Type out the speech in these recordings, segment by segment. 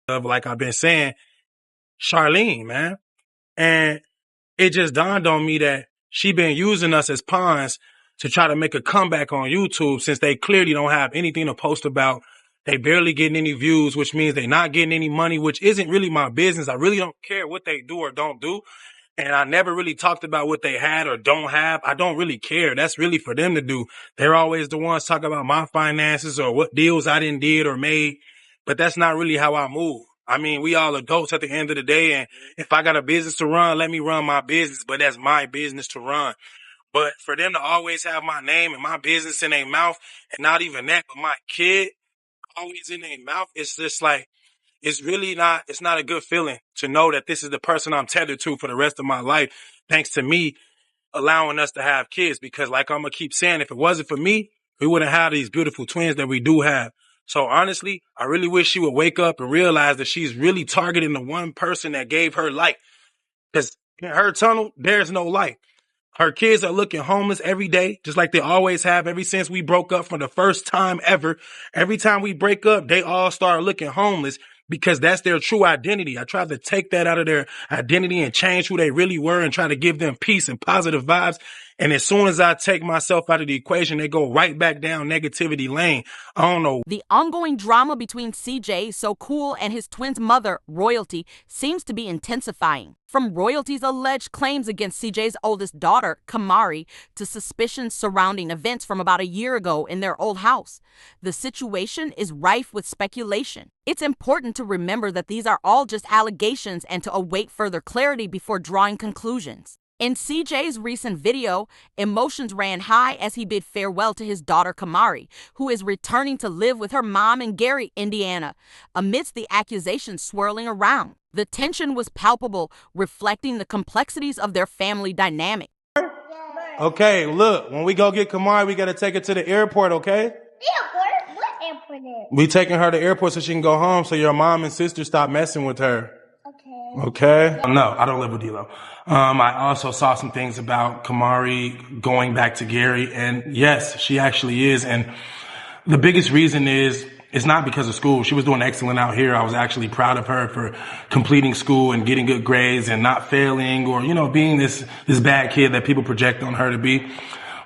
of, like I've been saying, Charlene, man. And it just dawned on me that she been using us as pawns to try to make a comeback on YouTube since they clearly don't have anything to post about. They barely getting any views, which means they not getting any money, which isn't really my business. I really don't care what they do or don't do. And I never really talked about what they had or don't have. I don't really care. That's really for them to do. They're always the ones talking about my finances or what deals I did or made. But that's not really how I move. I mean, we all adults at the end of the day. And if I got a business to run, let me run my business. But that's my business to run. But for them to always have my name and my business in their mouth, and not even that, but my kid always in their mouth, it's just like, it's not a good feeling to know that this is the person I'm tethered to for the rest of my life, thanks to me allowing us to have kids. Because like I'm going to keep saying, if it wasn't for me, we wouldn't have these beautiful twins that we do have. So honestly, I really wish she would wake up and realize that she's really targeting the one person that gave her life. Because in her tunnel, there's no light. Her kids are looking homeless every day, just like they always have ever since we broke up for the first time ever. Every time we break up, they all start looking homeless because that's their true identity. I tried to take that out of their identity and change who they really were and try to give them peace and positive vibes. And as soon as I take myself out of the equation, they go right back down negativity lane. I don't know. The ongoing drama between CJ, SoCool, and his twin's mother, Royalty, seems to be intensifying. From Royalty's alleged claims against CJ's oldest daughter, Camari, to suspicions surrounding events from about a year ago in their old house, the situation is rife with speculation. It's important to remember that these are all just allegations and to await further clarity before drawing conclusions. In CJ's recent video, emotions ran high as he bid farewell to his daughter Camari, who is returning to live with her mom in Gary, Indiana, amidst the accusations swirling around. The tension was palpable, reflecting the complexities of their family dynamic. Okay, look, when we go get Camari, we got to take her to the airport, okay? Airport? What airport is? We taking her to the airport so she can go home so your mom and sister stop messing with her. Okay. No, I don't live with D-Lo. I also saw some things about Camari going back to Gary, and yes, she actually is. And the biggest reason is, it's not because of school. She was doing excellent out here. I was actually proud of her for completing school and getting good grades and not failing or, being this bad kid that people project on her to be.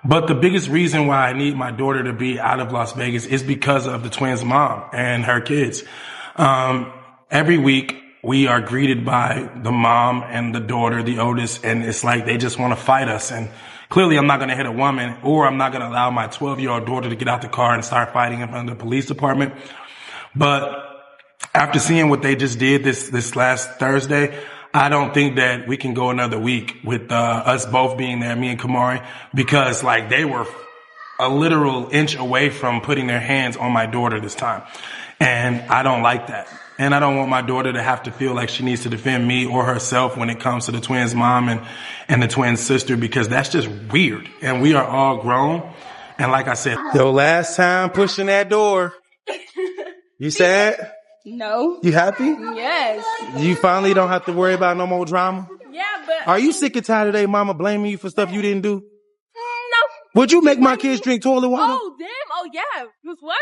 But the biggest reason why I need my daughter to be out of Las Vegas is because of the twins' mom and her kids. Every week, we are greeted by the mom and the daughter, the oldest, and it's like they just want to fight us. And clearly I'm not going to hit a woman, or I'm not going to allow my 12-year-old daughter to get out the car and start fighting in front of the police department. But after seeing what they just did this last Thursday, I don't think that we can go another week with us both being there, me and Camari, because they were a literal inch away from putting their hands on my daughter this time. And I don't like that. And I don't want my daughter to have to feel like she needs to defend me or herself when it comes to the twins' mom and the twins' sister, because that's just weird. And we are all grown. And like I said, your last time pushing that door, you sad? No. You happy? Yes. You finally don't have to worry about no more drama? Yeah, but... Are you sick and tired of their mama blaming you for stuff you didn't do? No. Would you make my kids drink toilet water? Oh, damn. Oh, yeah. Because why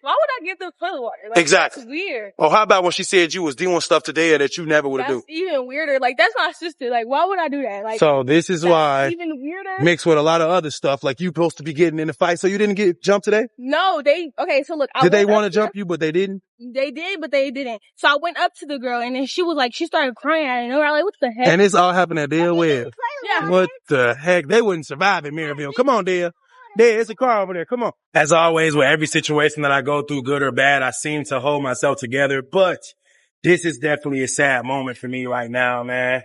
would I give them toilet water? Exactly. That's weird. Oh, how about when she said you was doing stuff today that you never would have do? That's even weirder. That's my sister. Why would I do that? So this is why, even weirder. Mixed with a lot of other stuff, you supposed to be getting in the fight, so you didn't get jumped today? No, okay, so look. Did they want to jump you, but they didn't? They did, but they didn't. So I went up to the girl, and then she was she started crying. I didn't know. What the heck? And this all happened at Dale Webb. Yeah. What the heck? They wouldn't survive in Maryville. Come on, Dale. There, it's a car over there. Come on. As always, with every situation that I go through, good or bad, I seem to hold myself together. But this is definitely a sad moment for me right now, man.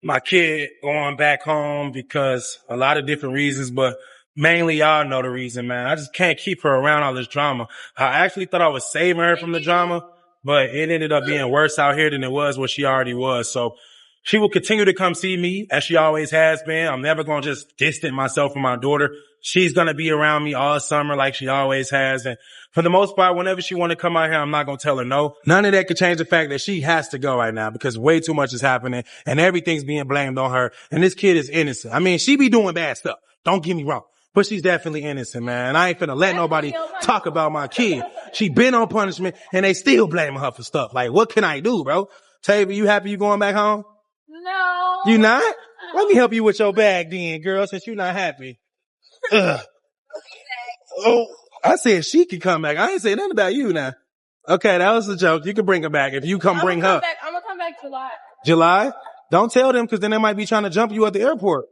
My kid going back home because a lot of different reasons, but mainly y'all know the reason, man. I just can't keep her around all this drama. I actually thought I was saving her from the drama, but it ended up being worse out here than it was what she already was. So she will continue to come see me as she always has been. I'm never going to just distance myself from my daughter. She's going to be around me all summer like she always has. And for the most part, whenever she want to come out here, I'm not going to tell her no. None of that could change the fact that she has to go right now because way too much is happening and everything's being blamed on her. And this kid is innocent. I mean, she be doing bad stuff. Don't get me wrong. But she's definitely innocent, man. And I ain't finna let nobody talk about my kid. She been on punishment and they still blaming her for stuff. Like, what can I do, bro? Tavia, you happy you going back home? No. You not? Let me help you with your bag then, girl, since you're not happy. Ugh. Oh, I said she could come back. I ain't saying nothing about you now. Okay, that was a joke. You can bring her back if you come bring her. I'm gonna come back July. July? Don't tell them because then they might be trying to jump you at the airport.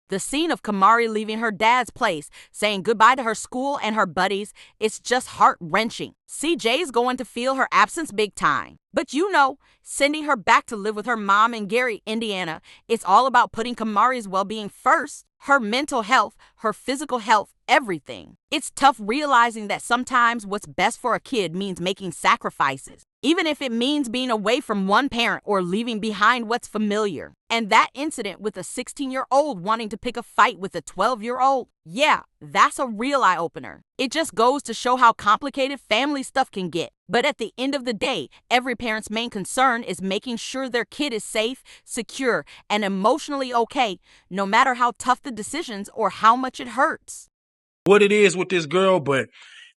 The scene of Camari leaving her dad's place, saying goodbye to her school and her buddies, it's just heart-wrenching. CJ's going to feel her absence big time. But you know, sending her back to live with her mom in Gary, Indiana, it's all about putting Camari's well-being first. Her mental health, her physical health, everything. It's tough realizing that sometimes what's best for a kid means making sacrifices, even if it means being away from one parent or leaving behind what's familiar. And that incident with a 16-year-old wanting to pick a fight with a 12-year-old, yeah, that's a real eye-opener. It just goes to show how complicated family stuff can get. But at the end of the day, every parent's main concern is making sure their kid is safe, secure, and emotionally okay, no matter how tough the decisions or how much it hurts. What it is with this girl, but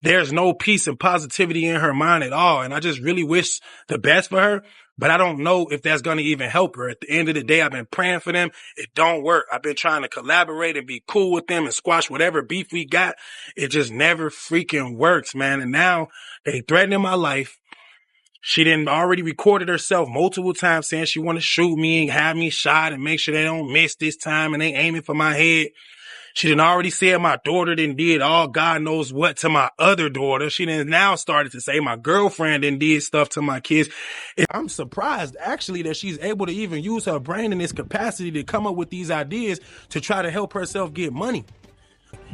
there's no peace and positivity in her mind at all. And I just really wish the best for her, but I don't know if that's going to even help her. At the end of the day, I've been praying for them. It don't work. I've been trying to collaborate and be cool with them and squash whatever beef we got. It just never freaking works, man. And now they threatening my life. She done already recorded herself multiple times saying she want to shoot me and have me shot and make sure they don't miss this time and they aiming for my head. She done already said my daughter done did all God knows what to my other daughter. She done now started to say my girlfriend done did stuff to my kids. I'm surprised actually that she's able to even use her brain in this capacity to come up with these ideas to try to help herself get money.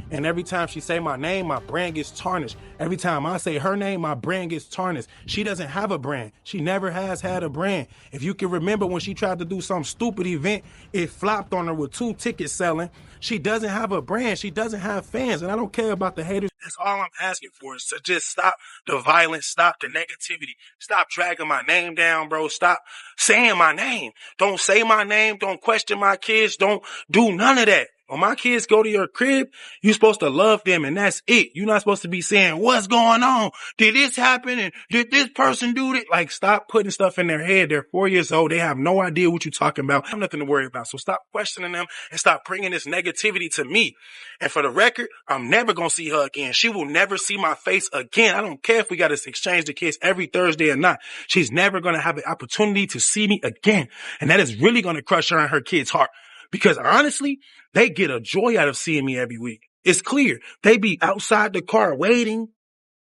And every time she say my name, my brand gets tarnished. Every time I say her name, my brand gets tarnished. She doesn't have a brand. She never has had a brand. If you can remember when she tried to do some stupid event, it flopped on her with 2 tickets selling. She doesn't have a brand. She doesn't have fans. And I don't care about the haters. That's all I'm asking for is to just stop the violence, stop the negativity, stop dragging my name down, bro. Stop saying my name. Don't say my name. Don't question my kids. Don't do none of that. When my kids go to your crib, you're supposed to love them and that's it. You're not supposed to be saying, what's going on? Did this happen? And did this person do it? Like, stop putting stuff in their head. They're 4 years old. They have no idea what you're talking about. I have nothing to worry about. So stop questioning them and stop bringing this negativity to me. And for the record, I'm never going to see her again. She will never see my face again. I don't care if we got to exchange the kiss every Thursday or not. She's never going to have the opportunity to see me again. And that is really going to crush her and her kid's heart. Because honestly, they get a joy out of seeing me every week. It's clear. They be outside the car waiting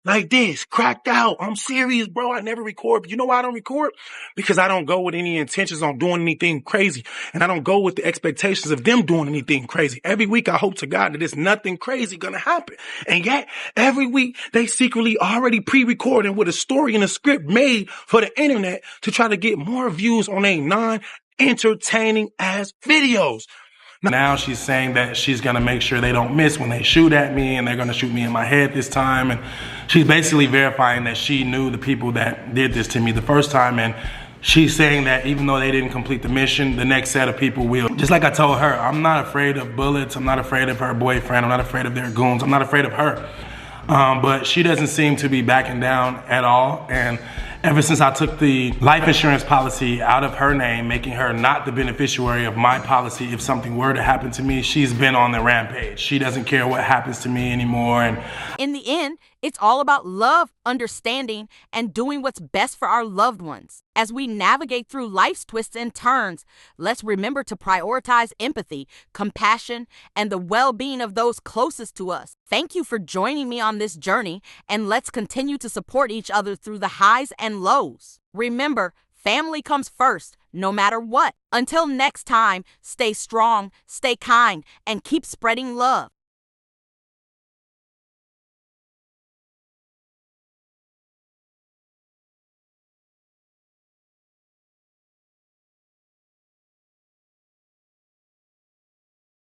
like this, cracked out. I'm serious, bro. I never record. But you know why I don't record? Because I don't go with any intentions on doing anything crazy. And I don't go with the expectations of them doing anything crazy. Every week, I hope to God that there's nothing crazy going to happen. And yet, every week, they secretly already pre-recording with a story and a script made for the internet to try to get more views on a non-entertaining ass videos. Now she's saying that she's going to make sure they don't miss when they shoot at me and they're going to shoot me in my head this time. And she's basically verifying that she knew the people that did this to me the first time. And she's saying that even though they didn't complete the mission, the next set of people will. Just like I told her, I'm not afraid of bullets. I'm not afraid of her boyfriend. I'm not afraid of their goons. I'm not afraid of her. But she doesn't seem to be backing down at all. And ever since I took the life insurance policy out of her name, making her not the beneficiary of my policy if something were to happen to me, she's been on the rampage. She doesn't care what happens to me anymore. And in the end, it's all about love, understanding, and doing what's best for our loved ones. As we navigate through life's twists and turns, let's remember to prioritize empathy, compassion, and the well-being of those closest to us. Thank you for joining me on this journey, and let's continue to support each other through the highs and lows. Remember, family comes first, no matter what. Until next time, stay strong, stay kind, and keep spreading love.